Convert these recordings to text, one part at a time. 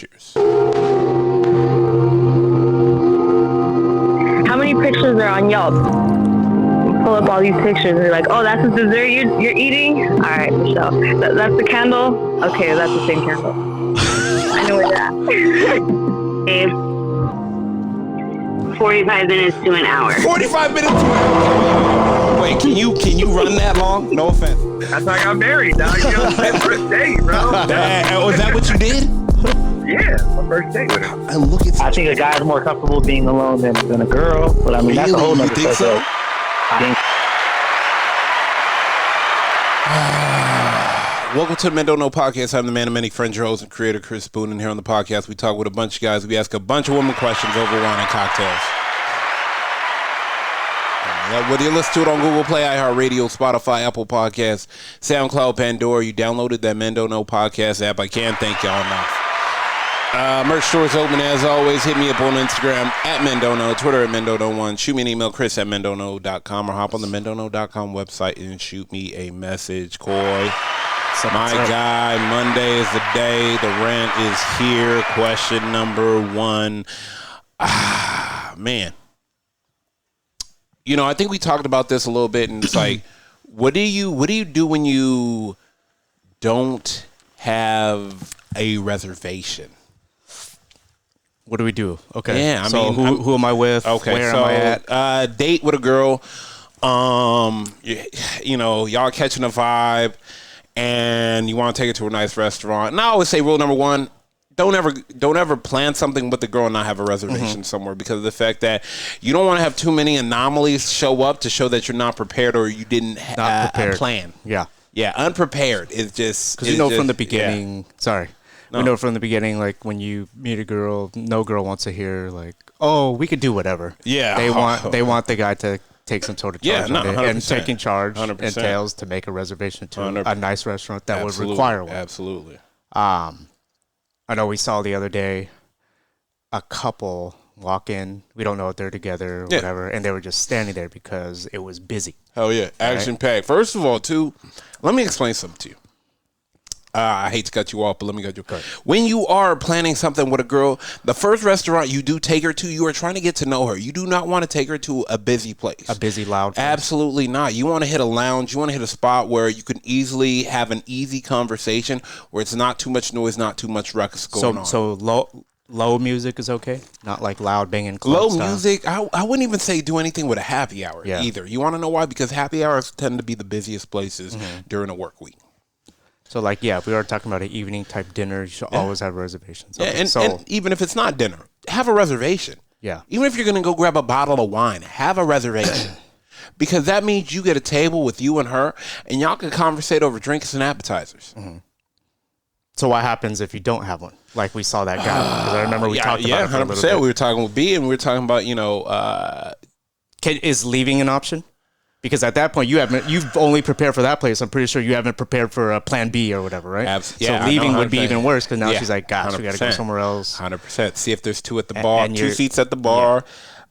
Cheers. How many pictures are on Yelp? You pull up all these pictures and you're like, oh, that's the dessert you're eating? All right, Michelle. That's the candle? Okay, that's the same candle. I know where that. 45 minutes to an hour. 45 minutes to an hour. Wait, can you run that long? No offense. That's how I got married, dog. You know, my first date, bro. Was that what you did? Yeah, my first date with her. And look at I think a guy's more comfortable being alone than a girl, but I mean, that's a whole nother You think so? Welcome to the Men Don't Know Podcast. I'm the man of many friends, your host and creator, Chris Boone. And here on the podcast, we talk with a bunch of guys. We ask a bunch of women questions over wine and cocktails. Whether you listen to it on Google Play, iHeartRadio, Spotify, Apple Podcasts, SoundCloud, Pandora, you downloaded that Men Don't Know Podcast app. I can't thank y'all enough. Merch store is open as always. Hit me up on Instagram at Mendono, Twitter at Mendono1. Shoot me an email, Chris at Mendono.com, or hop on the Mendono.com website and shoot me a message. Coy. My guy, Monday is the day. The rant is here. Question number one. Man. You know, I think we talked about this a little bit, and it's like, what do you do when you don't have a reservation? What do we do? Okay. Yeah, I mean, who am I with? Okay, where am I at? Date with a girl. You know, y'all catching a vibe, and you want to take her to a nice restaurant. And I always say, rule number one: don't ever plan something with the girl and not have a reservation somewhere, because of the fact that you don't want to have too many anomalies show up to show that you're not prepared or you didn't have a plan. Yeah. Yeah, unprepared is just because from the beginning. Yeah. Sorry. No. We know from the beginning, like when you meet a girl, no girl wants to hear like, "Oh, we could do whatever." Yeah, they want the guy to take some sort of charge. Yeah, no, and taking charge 100%. entails to make a reservation to 100%. a nice restaurant that Absolutely. would require one. Absolutely. I know we saw the other day a couple walk in. We don't know if they're together or whatever, and they were just standing there because it was busy. Hell yeah, action packed. First of all, too, let me explain something to you. I hate to cut you off, but let me cut you off. When you are planning something with a girl, the first restaurant you do take her to, you are trying to get to know her. You do not want to take her to a busy place. A busy, loud place. Absolutely not. You want to hit a lounge. You want to hit a spot where you can easily have an easy conversation where it's not too much noise, not too much ruckus going on. So low music is okay? Not like loud banging club Low style. music, I wouldn't even say do anything with a happy hour either. You want to know why? Because happy hours tend to be the busiest places during a work week. So, like, if we are talking about an evening type dinner, you should always have reservations. Okay, and even if it's not dinner, have a reservation. Yeah. Even if you're going to go grab a bottle of wine, have a reservation. Because that means you get a table with you and her, and y'all can conversate over drinks and appetizers. Mm-hmm. So what happens if you don't have one? Like we saw that guy. Because I remember we talked about it for 100%. A little bit. We were talking with B, and we were talking about, is leaving an option? Because at that point, you've only prepared for that place. I'm pretty sure you haven't prepared for a plan B or whatever, right? Yeah, so leaving would be even worse because now she's like, gosh, 100%. we got to go somewhere else. 100%. See if there's two at the bar, and two seats at the bar.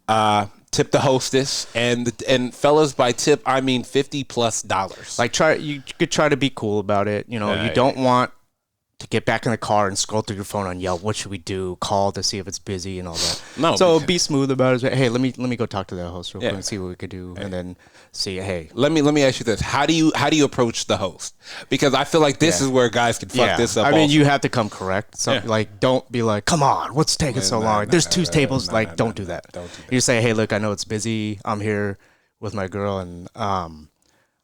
Yeah. Tip the hostess, and fellas, by tip I mean $50+. Like you could try to be cool about it. You know, you don't want to get back in the car and scroll through your phone on Yelp. What should we do? Call to see if it's busy and all that. No. So be smooth about it. Hey, let me go talk to the host real quick and see what we could do, and then see. Hey, let me ask you this: How do you approach the host? Because I feel like this is where guys can fuck this up. I mean, also. you have to come correct. So like, don't be like, come on, what's taking so long? There's two tables. Don't do that. Don't do that. You say, hey, look, I know it's busy. I'm here with my girl, and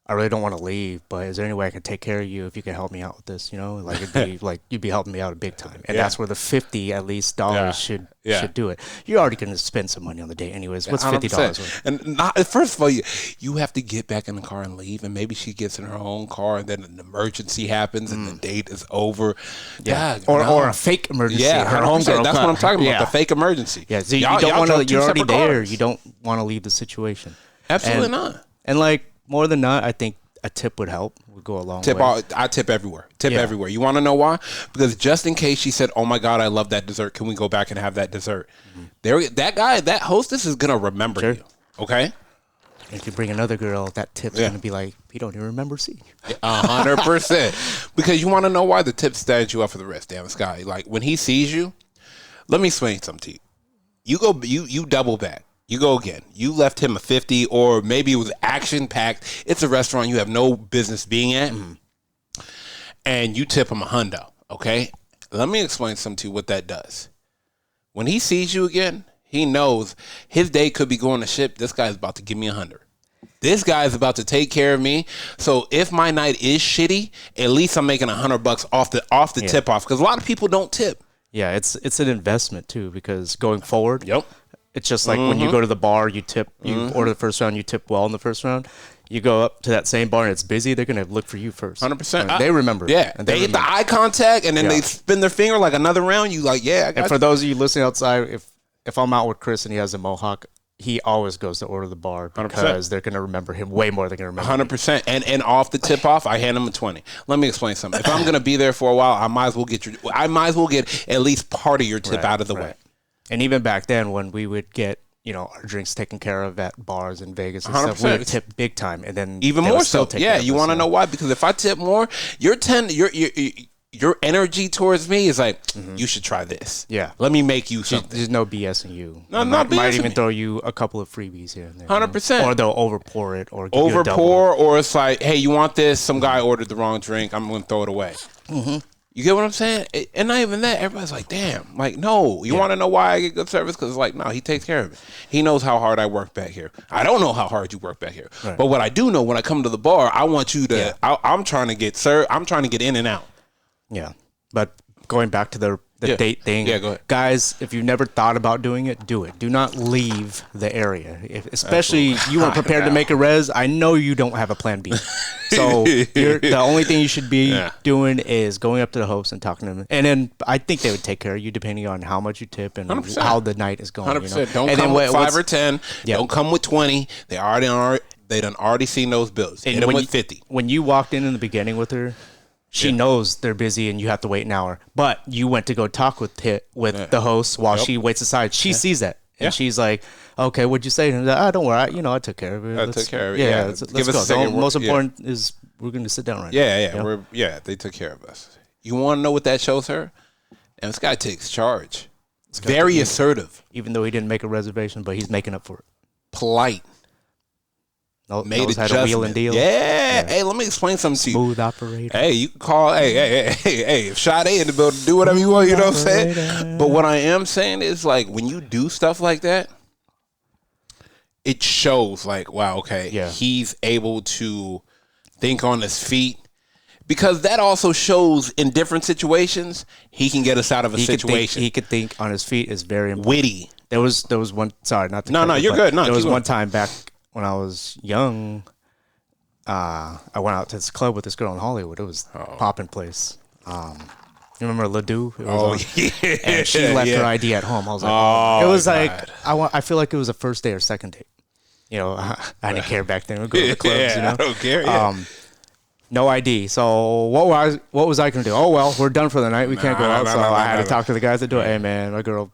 I really don't want to leave, but is there any way I can take care of you if you can help me out with this? You know, like it'd be like you'd be helping me out a big time, and that's where the $50 at least should do it. You're already going to spend some money on the date, anyways. What's $50 worth? And first of all, you have to get back in the car and leave, and maybe she gets in her own car, and then an emergency happens, and the date is over. Yeah, or a fake emergency. Yeah, her home girl. That's what I'm talking about. The fake emergency. Yeah, so you don't want to. You're already there. Cars. You don't want to leave the situation. Absolutely not. And like. More than not, I think a tip would help. Would go a long way. I tip everywhere. Everywhere. You want to know why? Because just in case she said, "Oh my God, I love that dessert. Can we go back and have that dessert?" That hostess is gonna remember you. Okay. And if you bring another girl, that tip's gonna be like, he don't even remember seeing you. 100%. Because you want to know why the tip stands you up for the rest. Damn, Scotty. Like when he sees you, let me explain something to you. You double back. You go again. You left him a 50, or maybe it was action packed. It's a restaurant you have no business being at, and you tip him $100. Okay, let me explain something to you what that does. When he sees you again, he knows his day could be going to shit. This guy's about to give me $100. This guy's about to take care of me. So if my night is shitty, at least I'm making $100 off the tip off. Because a lot of people don't tip. Yeah, it's an investment too, because going forward, Yep. It's just like when you go to the bar, you tip, you order the first round, you tip well in the first round. You go up to that same bar and it's busy, they're gonna look for you first. 100%. They remember. Yeah, and they hit the eye contact, and then they spin their finger like another round. You like, yeah. I got and for those of you listening outside, if I'm out with Chris and he has a mohawk, he always goes to order the bar because 100%. they're gonna remember him way more than they're gonna remember. 100%. And off the tip off, I hand him a 20. Let me explain something. If I'm gonna be there for a while, I might as well get at least part of your tip out of the way. And even back then, when we would get our drinks taken care of at bars in Vegas and stuff, we would tip big time, and then even more so. Yeah, you want to know why? Because if I tip more, your energy towards me is like, you should try this. Yeah, let me make you something. There's no BS in you. No, not BS. Might even throw you a couple of freebies here and there. 100%. Or they'll overpour it, or give you a double. Or it's like, hey, you want this? Some guy ordered the wrong drink. I'm gonna throw it away. You get what I'm saying? And not even that. Everybody's like, damn. Like, no. You want to know why I get good service? Because, like, no, he takes care of it. He knows how hard I work back here. I don't know how hard you work back here. Right. But what I do know, when I come to the bar, I want you to, I'm trying to get served. I'm trying to get in and out. Yeah. But going back to the date thing. Yeah, go ahead. Guys, if you've never thought about doing it, do it. Do not leave the area. Especially you weren't prepared to make a res. I know you don't have a plan B. So the only thing you should be doing is going up to the host and talking to them. And then I think they would take care of you depending on how much you tip and 100%. how the night is going. 100%. Don't come with 5 or 10. Don't come with 20. They done already seen those bills. Hit them with 50. When you walked in the beginning with her, she knows they're busy and you have to wait an hour. But you went to go talk with the host while she waits aside. She sees that. And she's like, okay, what'd you say? And like, don't worry. I took care of it. I took care of it. Yeah, let's go. The most important is we're going to sit down right now. They took care of us. You want to know what that shows her? And this guy takes charge. It's very assertive. Even though he didn't make a reservation, but he's making up for it. Polite. Made it a wheel and deal. Yeah. Hey, let me explain something to you. Smooth operator. Hey, you can call. Hey. If Sade in the building, do whatever you want. You know what I'm saying? But what I am saying is, like, when you do stuff like that, it shows, like, wow, okay, he's able to think on his feet. Because that also shows in different situations, he can get us out of a situation. He could think on his feet is very important. Witty. There was one. Sorry, not to. No, you're good. No, there was one time back when I was young, I went out to this club with this girl in Hollywood. It was poppin' place. You remember Ledoux? Yeah. And she left her ID at home. I was like, it was God. Like I feel like it was a first day or second date. I didn't care back then. We'd go to the clubs. I don't care. Yeah. No ID. So what was I gonna do? Oh well, we're done for the night. We can't go out. So I had to talk to the guys that do it. Hey man, my girl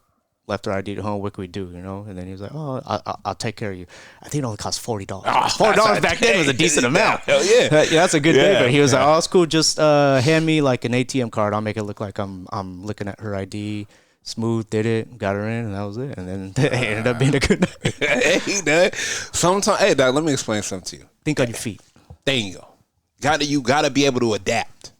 left her ID at home. What can we do? And then he was like, "Oh, I'll take care of you." I think it only cost $40. $40 back then was a decent amount. Hell yeah, that's a good day. But he was like, "Oh, it's cool. Just hand me like an ATM card. I'll make it look like I'm looking at her ID." Smooth, did it, got her in, and that was it. And then it ended up being a good night. Hey, Dad. Sometimes, hey, Dad, let me explain something to you. Think on your feet. There you go. You gotta be able to adapt.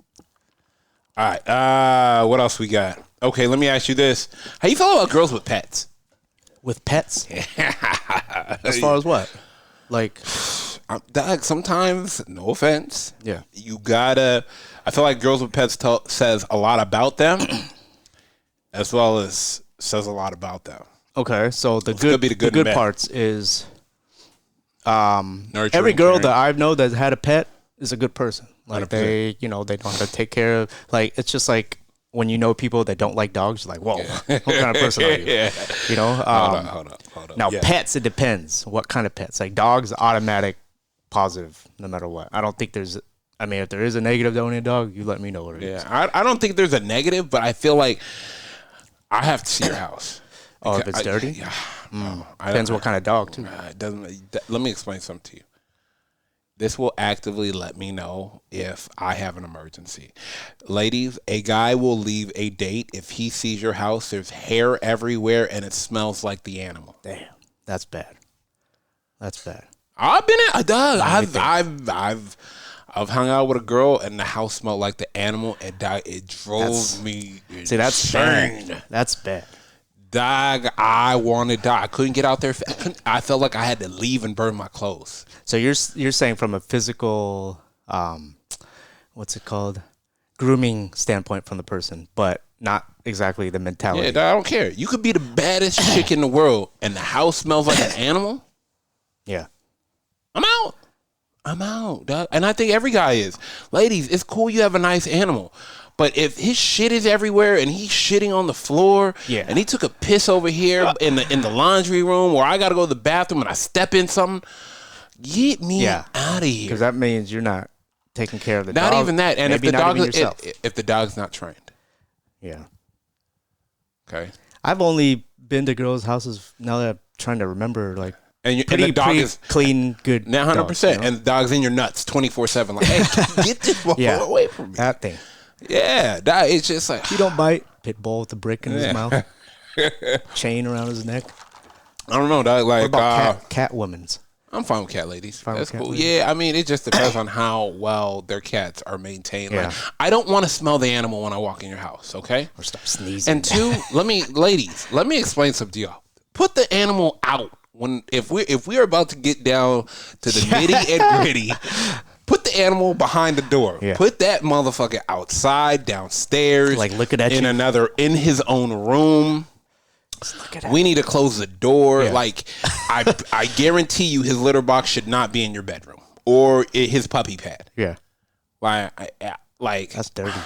All right. What else we got? Okay, let me ask you this: how you feel about girls with pets? With pets? As far as what? Like, sometimes, no offense. Yeah. You gotta. I feel like girls with pets says a lot about them, as well as says a lot about them. Okay, so the good parts is, every girl caring. that I know that had a pet is a good person. Like 100%. they know how to take care of. Like it's just like when you know people that don't like dogs, you're like, whoa, what kind of person are you? Yeah. Hold up. Now pets, it depends. What kind of pets? Like dogs, automatic, positive, no matter what. I don't think there's. I mean, if there is a negative to owning a dog, you let me know what it is. Yeah, I don't think there's a negative, but I feel like I have to see your house. Oh, if it's dirty? Depends what kind of dog, too. It doesn't. Let me explain something to you. This will actively let me know if I have an emergency. Ladies, a guy will leave a date if he sees your house, there's hair everywhere, and it smells like the animal. Damn, that's bad. That's bad. I've been at a dog. I've hung out with a girl, and the house smelled like the animal, and it drove me insane. See, that's bad. That's bad. Dog, I wanted to die. I couldn't get out there. I felt like I had to leave and burn my clothes. So you're saying from a physical, what's it called, grooming standpoint from the person, but not exactly the mentality. Yeah, dog, I don't care. You could be the baddest chick in the world, and the house smells like an animal. Yeah, I'm out, dog. And I think every guy is. Ladies, it's cool you have a nice animal. But if his shit is everywhere and he's shitting on the floor, and he took a piss over here in the laundry room, or I got to go to the bathroom and I step in something, get me out of here. Because that means you're not taking care of the dog. Not even that. And if the dog if the dog's not trained. Yeah. Okay. I've only been to girls' houses now that I'm trying to remember, like, and the dog is clean, good. 100%. And the dog's in your nuts 24/7. Like, hey, get this motherfucker away from me. That thing. Yeah, it's just like he don't bite. Pit bull with a brick in his mouth, chain around his neck. I don't know, dog. Like, what about cat women's? I'm fine with cat ladies. That's cool. Yeah, I mean, it just depends on how well their cats are maintained. Like, I don't want to smell the animal when I walk in your house. Okay, or stop sneezing. And two, let me explain something to y'all. Put the animal out if we're about to get down to the nitty and gritty. Put the animal behind the door. Yeah. Put that motherfucker outside, downstairs, like looking at in his own room. We need to close the door. Yeah. Like, I guarantee you, his litter box should not be in your bedroom or his puppy pad. Yeah, like that's dirty.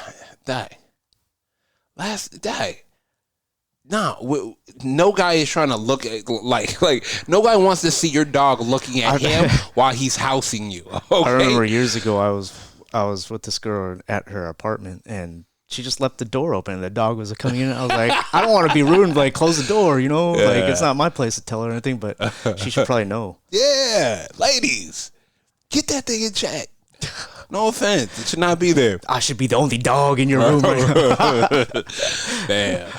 Die. No, no guy is trying to look at like no guy wants to see your dog looking at him while he's housing you. Okay? I remember years ago I was with this girl at her apartment and she just left the door open and the dog was coming in. I was like, I don't want to be rude, like close the door, you know? Yeah. Like it's not my place to tell her anything, but she should probably know. Yeah, ladies, get that thing in check. No offense, it should not be there. I should be the only dog in your room right now. Damn.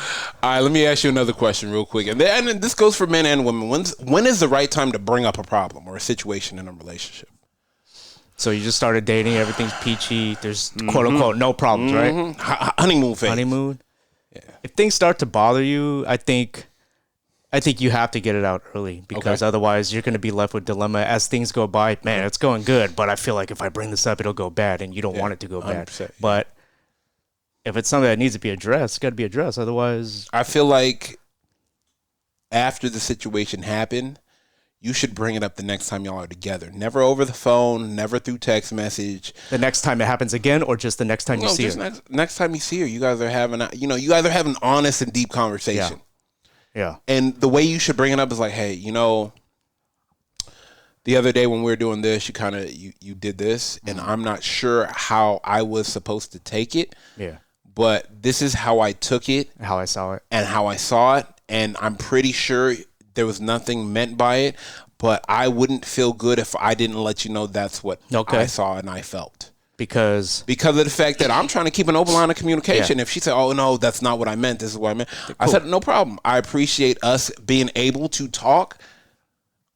All right, let me ask you another question real quick. And this goes for men and women. When is the right time to bring up a problem or a situation in a relationship? So you just started dating, everything's peachy, there's quote unquote no problems, right? Honeymoon phase. Honeymoon. Yeah. If things start to bother you, I think you have to get it out early because otherwise you're going to be left with dilemma as things go by. Man, it's going good, but I feel like if I bring this up, it'll go bad, and you don't want it to go bad. But if it's something that needs to be addressed, it's got to be addressed. Otherwise, I feel like after the situation happened, you should bring it up the next time y'all are together. Never over the phone, never through text message. The next time it happens again, or just the next time you see her? Next time you see her, you guys are having an honest and deep conversation. Yeah. And the way you should bring it up is like, hey, the other day when we were doing this, you did this, and I'm not sure how I was supposed to take it. Yeah. But this is how I took it. How I saw it. And how I saw it. And I'm pretty sure there was nothing meant by it, but I wouldn't feel good if I didn't let you know that's what I saw and I felt. Because of the fact that I'm trying to keep an open line of communication. Yeah. If she said, oh, no, that's not what I meant, this is what I meant. Cool. I said, no problem. I appreciate us being able to talk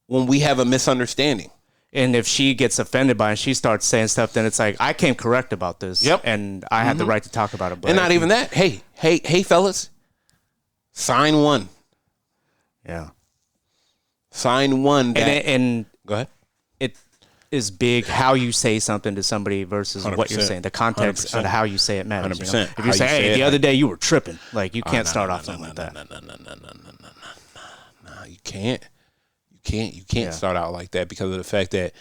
when we have a misunderstanding. And if she gets offended by it and she starts saying stuff, then it's like, I came correct about this. Yep. And I had the right to talk about it. But and not even that. Hey, fellas, sign one. Yeah. Sign one. And go ahead. It is big how you say something to somebody versus 100%. What you're saying. The context 100%. Of how you say it matters. 100%. You know? If you say, hey, the other day you were tripping, like you can't start off something like that. No, you can't. You can't start out like that because of the fact that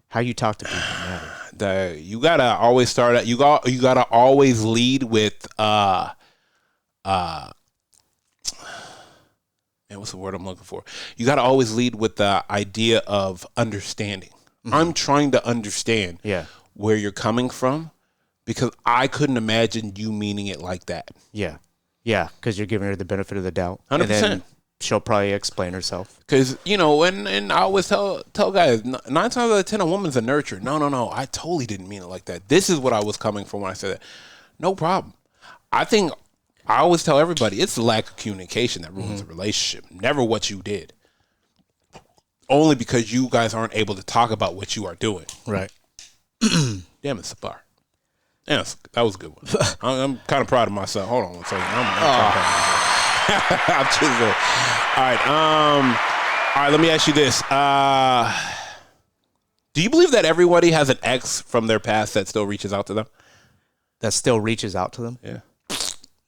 how you talk to people matters. You gotta always start out. You gotta always lead with man, what's the word I'm looking for? You gotta always lead with the idea of understanding. Mm-hmm. I'm trying to understand where you're coming from because I couldn't imagine you meaning it like that. Yeah, because you're giving her the benefit of the doubt. 100%. she'll probably explain herself. Because, and I always tell guys, 9 times out of 10, a woman's a nurturer. No. I totally didn't mean it like that. This is what I was coming from when I said that. No problem. I always tell everybody, it's the lack of communication that ruins a relationship. Never what you did. Only because you guys aren't able to talk about what you are doing. Right. Damn, it's a bar. Yeah, that was a good one. I'm kind of proud of myself. Hold on one second. I'm just all right. Let me ask you this. Do you believe that everybody has an ex from their past that still reaches out to them? That still reaches out to them? Yeah.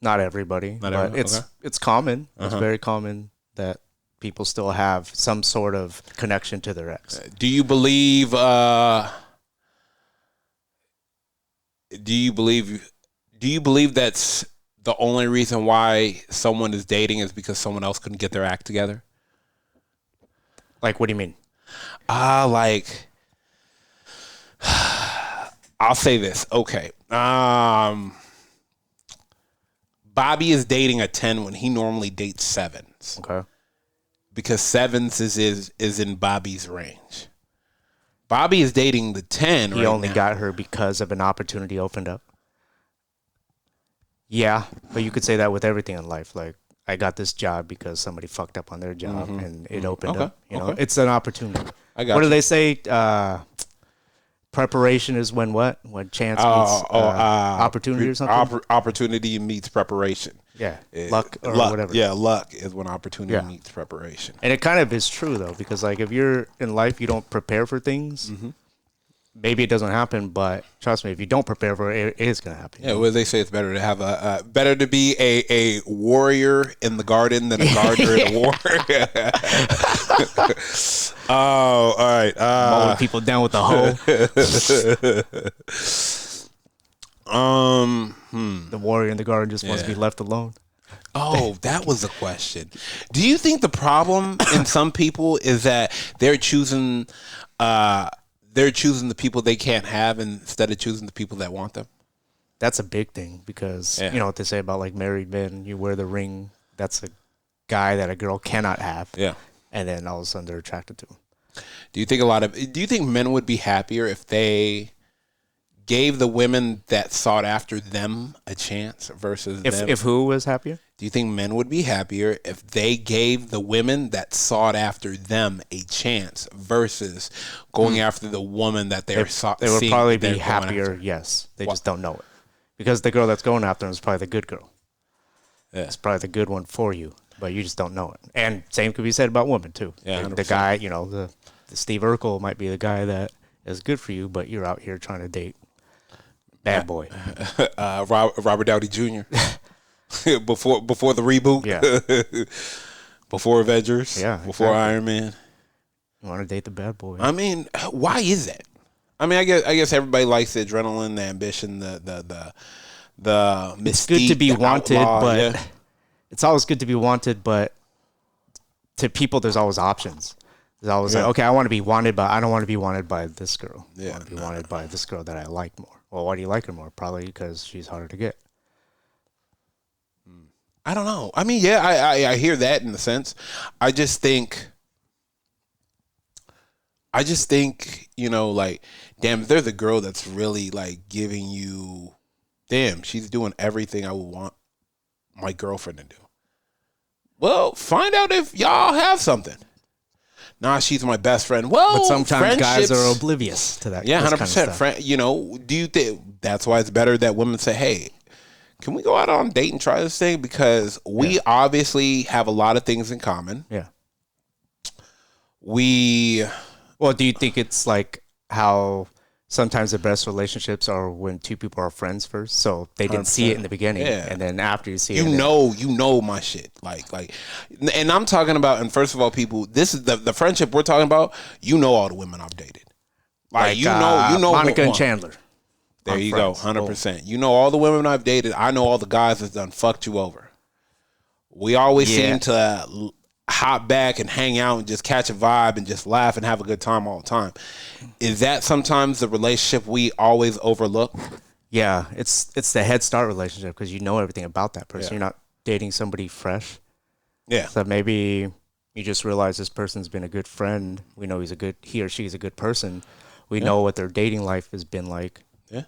Not everybody. But it's common. It's very common that people still have some sort of connection to their ex. Do you believe that's the only reason why someone is dating is because someone else couldn't get their act together? Like, what do you mean? I'll say this. Okay. Bobby is dating a 10 when he normally dates 7s. Okay. Because 7s is in Bobby's range. Bobby is dating the 10 He only got her because of an opportunity opened up. Yeah, but you could say that with everything in life. Like, I got this job because somebody fucked up on their job and it opened up. It's an opportunity. What do they say? Preparation is when what? When chance meets opportunity or something? Opportunity meets preparation. Yeah, luck or whatever. Yeah, luck is when opportunity meets preparation. And it kind of is true, though, because, like, if you're in life, you don't prepare for things, maybe it doesn't happen, but trust me, if you don't prepare for it, it is going to happen. Yeah, well, they say it's better to have better to be a warrior in the garden than a gardener in a war. Oh, all right. Mowing people down with the hoe. The warrior in the garden just wants to be left alone. Oh, that was the question. Do you think the problem in some people is that they're choosing the people they can't have instead of choosing the people that want them? That's a big thing because you know what they say about, like, married men, you wear the ring, that's a guy that a girl cannot have. Yeah. And then all of a sudden they're attracted to him. Do you think men would be happier if they gave the women that sought after them a chance versus them? If who was happier? Do you think men would be happier if they gave the women that sought after them a chance versus going after the woman that they would probably be happier, yes. They just don't know it. Because the girl that's going after them is probably the good girl. Yeah. It's probably the good one for you, but you just don't know it. And same could be said about women, too. Yeah, the guy, the Steve Urkel might be the guy that is good for you, but you're out here trying to date bad boy. Robert Downey Jr. before the reboot. Yeah. Before Avengers. Yeah. Before Iron Man. You want to date the bad boy. I mean, why is that? I mean, I guess everybody likes the adrenaline, the ambition, the mystique. It's good to be wanted, but it's always good to be wanted, but to people, there's always options. There's always like, okay, I want to be wanted, but I don't want to be wanted by this girl. I want to be wanted by this girl that I like more. Well, why do you like her more? Probably because she's harder to get. I don't know. I mean, yeah, I hear that in a sense. I just think, like, damn, if there's a girl that's really, like, giving you, damn, she's doing everything I would want my girlfriend to do. Well, find out if y'all have something. Nah, she's my best friend. Well, but sometimes guys are oblivious to that. Yeah, 100%. Do you think that's why it's better that women say, hey, can we go out on a date and try this thing? Because we obviously have a lot of things in common. Yeah. Well, do you think it's like how sometimes the best relationships are when two people are friends first, so they didn't 100%. See it in the beginning, and then after you see it, you know my shit, like, and I'm talking about, and first of all, people, this is the friendship we're talking about. You know all the women I've dated, like you know Monica and Chandler. There you go, 100%. You know all the women I've dated. I know all the guys that's done fucked you over. We always seem to hop back and hang out and just catch a vibe and just laugh and have a good time all the time. Is that sometimes the relationship we always overlook? Yeah, it's the head start relationship because you know everything about that person. You're not dating somebody fresh. Yeah. So maybe you just realize this person's been a good friend. We know he or she is a good person. We know what their dating life has been like. Yeah.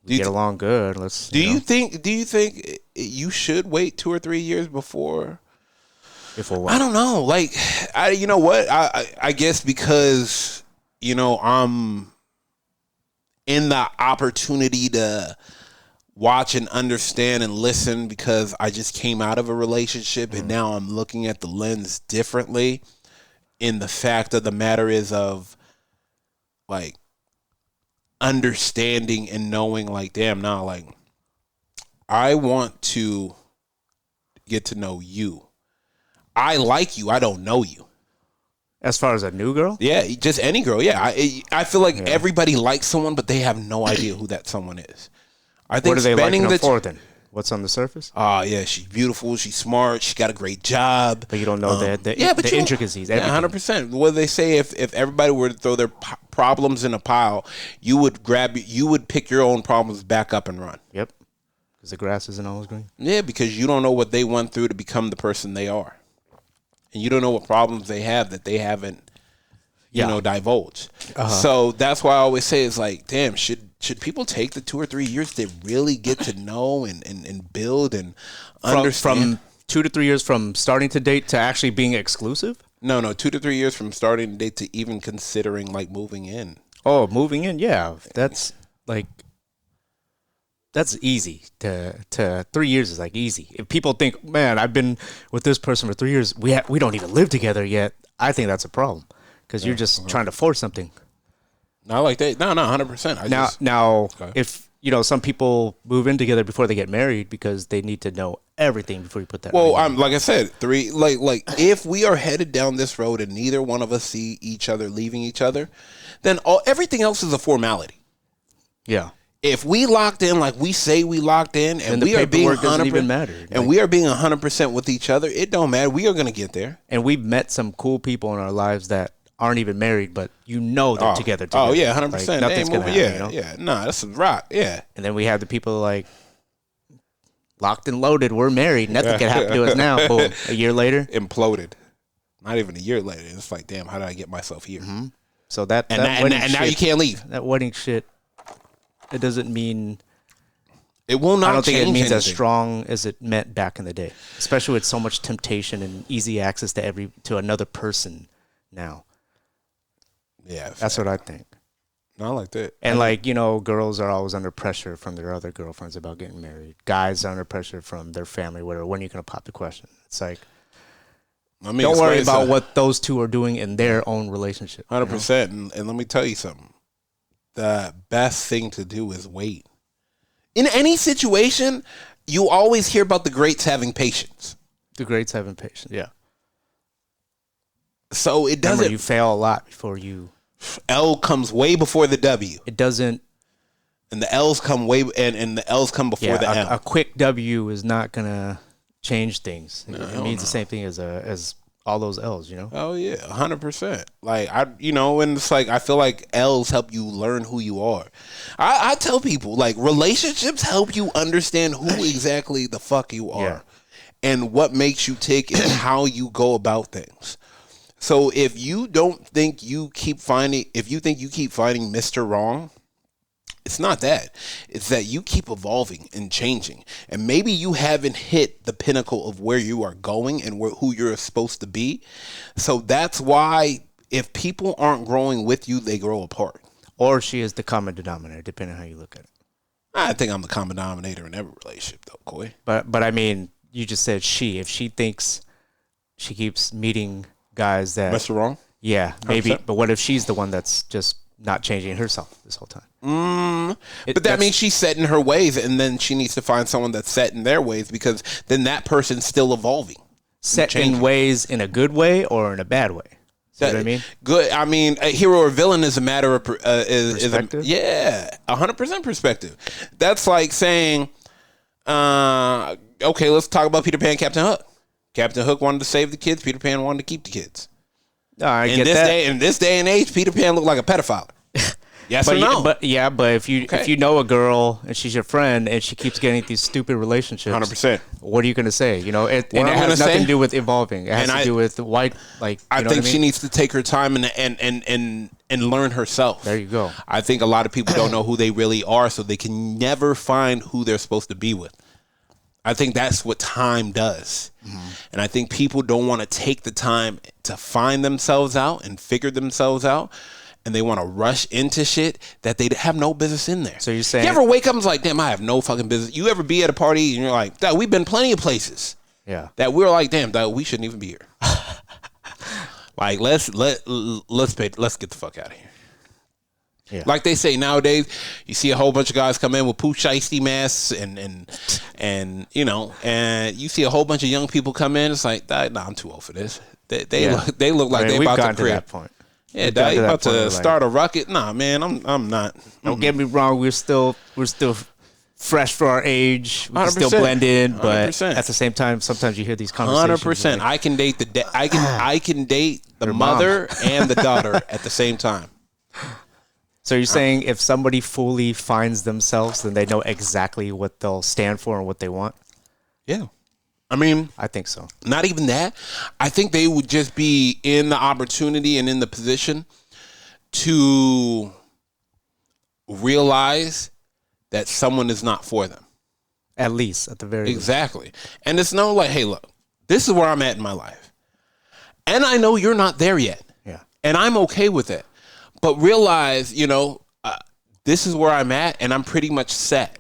We get along good. Do you think you should wait 2 or 3 years before? Before what? I don't know. Like, you know what? I guess because, I'm in the opportunity to watch and understand and listen because I just came out of a relationship and now I'm looking at the lens differently. In the fact of the matter is of like understanding and knowing like, damn, now like I want to get to know you. I like you. I don't know you. As far as a new girl? Yeah, just any girl. Yeah, I feel like everybody likes someone, but they have no idea who that someone is. I think what are they liking them for then? What's on the surface? Yeah, she's beautiful. She's smart. She got a great job. But you don't know the intricacies. Yeah, 100%. What do they say? If everybody were to throw their problems in a pile, you would pick your own problems back up and run. Yep. Because the grass isn't always green. Yeah, because you don't know what they went through to become the person they are. And you don't know what problems they have that they haven't, divulged. So that's why I always say it's like, damn, should people take the 2 or 3 years to really get to know and build and understand? From 2 to 3 years from starting to date to actually being exclusive? No, 2 to 3 years from starting to date to even considering like moving in. Oh, moving in, yeah. That's easy. To 3 years is like easy. If people think, man, I've been with this person for 3 years, we don't even live together yet. I think that's a problem because you're just trying to force something. Not like that. No, 100%. Now, if some people move in together before they get married because they need to know everything before you put that. Well, like I said, like if we are headed down this road and neither one of us see each other leaving each other, then everything else is a formality. Yeah. If we locked in like we say we locked in, and we are being 100%, even matter, and we are being 100% with each other, it don't matter. We are going to get there. And we've met some cool people in our lives that aren't even married, but they're together. Oh yeah, 100%. Like, nothing's gonna happen. Yeah. No, that's a rock. Yeah. And then we have the people like locked and loaded. We're married. Nothing can happen to us now. Boom. A year later, imploded. Not even a year later. It's like, damn, how did I get myself here? Mm-hmm. So that now you can't leave. That wedding shit. It doesn't mean. It will not. I don't think it means anything. as strong as it meant back in the day, especially with so much temptation and easy access to another person now. Yeah, that's what I think. Not like that. And girls are always under pressure from their other girlfriends about getting married. Guys are under pressure from their family. Whatever. When are you gonna pop the question? It's like, don't worry about what those two are doing in their own relationship. 100%. And let me tell you something. The best thing to do is wait. In any situation, you always hear about the greats having patience. The greats having patience, yeah. So it doesn't. Remember, you fail a lot before you. L comes way before the W. It doesn't. And the L's come and the L's come before the M. A quick W is not gonna change things. It means the same thing as all those L's, Oh yeah, 100%. Like and it's like I feel like L's help you learn who you are. I tell people like relationships help you understand who exactly the fuck you are, and what makes you tick and how you go about things. So if you think you keep finding Mr. Wrong, it's not that. It's that you keep evolving and changing. And maybe you haven't hit the pinnacle of where you are going and who you're supposed to be. So that's why if people aren't growing with you, they grow apart. Or she is the common denominator, depending on how you look at it. I think I'm the common denominator in every relationship, though, Coy. But I mean, you just said she. If she thinks she keeps meeting guys that... Mr. Wrong? Yeah, maybe. 100%. But what if she's the one that's just not changing herself this whole time? But that means she's set in her ways, and then she needs to find someone that's set in their ways, because then that person's still evolving. Set in ways in a good way or in a bad way? See what I mean? Good. I mean, a hero or villain is a matter of perspective. 100% perspective. That's like saying, okay, let's talk about Peter Pan, Captain Hook. Captain Hook wanted to save the kids. Peter Pan wanted to keep the kids. I get that. In this day and age, Peter Pan looked like a pedophile. Yes but or no? but if you know a girl and she's your friend and she keeps getting these stupid relationships, 100%. What are you gonna say? You know, and it I'm has gonna nothing say- to do with evolving. It has and to do with white. Like I you know think what I she mean? needs to take her time and learn herself. There you go. I think a lot of people don't know who they really are, so they can never find who they're supposed to be with. I think that's what time does. And I think people don't want to take the time to find themselves out and figure themselves out. And they want to rush into shit that they have no business in there. So you're saying- you ever wake up and it's like, damn, I have no fucking business. You ever be at a party and you're like, Dad, we've been plenty of places. Yeah. That we're like, damn, dog, we shouldn't even be here. Like, let's get the fuck out of here. Yeah. Like they say nowadays, you see a whole bunch of guys come in with poo shiesty masks and you know, and you see a whole bunch of young people come in. It's like, nah, I'm too old for this. They look like I mean, they we've about gotten to crib. that point. Yeah, We've dog, gotten you that about point to where, start a rocket? Nah, man, I'm not. Don't get me wrong. We're still fresh for our age. We can still 100%. blend in, but 100%. at the same time, sometimes you hear these conversations. 100%. like, I can date I can date the Your mom. mother and the daughter at the same time. So you're saying if somebody fully finds themselves, then they know exactly what they'll stand for and what they want? Yeah. I mean, I think so. not even that. I think they would just be in the opportunity and in the position to realize that someone is not for them. At least, at the very least. Exactly. And it's no like, hey, look, this is where I'm at in my life. And I know you're not there yet. Yeah. And I'm okay with it. But realize, you know, this is where I'm at and I'm pretty much set.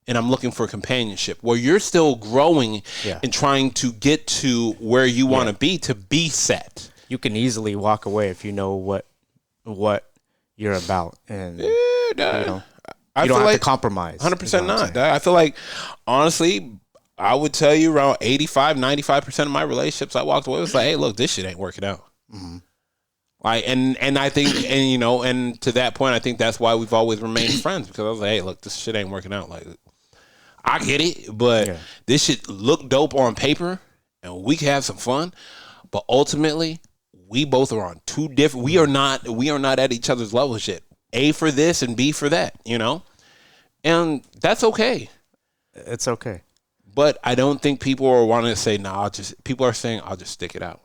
And I'm looking for companionship where you're still growing and trying to get to where you want to be set. You can easily walk away if you know what you're about. And you know, I you don't feel have like to compromise. 100% not. I feel like, honestly, I would tell you around 85, 95% of my relationships, I walked away. It was like, hey, look, this shit ain't working out. Mm-hmm. Like, and I think, and you know, and to that point, I think that's why we've always remained friends, because I was like, hey, look, this shit ain't working out. Like, I get it, but this shit look dope on paper, and we can have some fun, but ultimately, we both are on two different. We are not at each other's levels yet. A for this and B for that, you know, and that's okay. It's okay. But I don't think people are wanting to say, nah, people are saying, I'll just stick it out.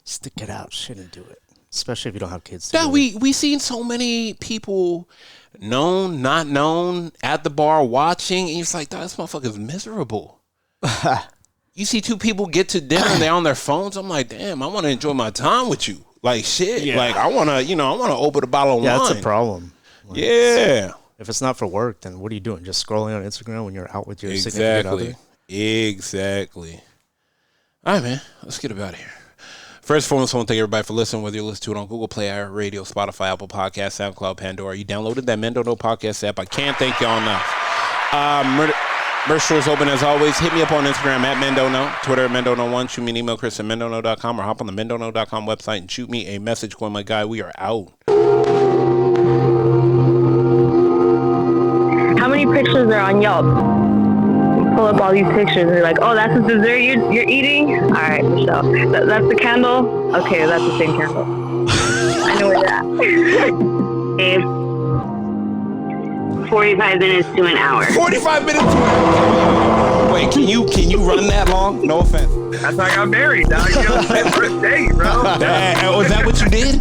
Stick it out. Shouldn't do it. Especially if you don't have kids. Yeah, we seen so many people, known, not known, at the bar watching, and it's like, this motherfucker's miserable. You see two people get to dinner and they're on their phones. I'm like, damn, I want to enjoy my time with you. Like, shit. Yeah. Like, I want to open a bottle of wine. Yeah, that's a problem. Like, yeah. If it's not for work, then what are you doing? Just scrolling on Instagram when you're out with your significant other? Exactly. All right, man. Let's get about here. First and foremost, I want to thank everybody for listening, whether you listen to it on Google Play, Radio, Spotify, Apple Podcasts, SoundCloud, Pandora. You downloaded that Mendo No Podcast app. I can't thank y'all enough. Merch store is open as always. Hit me up on Instagram at MendoNo, Twitter at MendoNo1. Shoot me an email, Chris at MendoNo.com, or hop on the MendoNo.com website and shoot me a message going, my guy, we are out. How many pictures are on Yelp? You pull up all these pictures and you're like, oh, that's the dessert you're eating? All right, Michelle. That's the candle? Okay, that's the same candle. I know where you're at. Dave, 45 minutes to an hour. 45 minutes. Wait, can you run that long? No offense. That's how I got married, dog. You know, it's first date, bro. Was that what you did?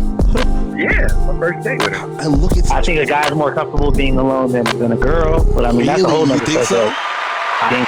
Yeah, my first date with her. And look at I think a guy's more comfortable being alone than a girl, but I mean, that's a whole you nother think so? I think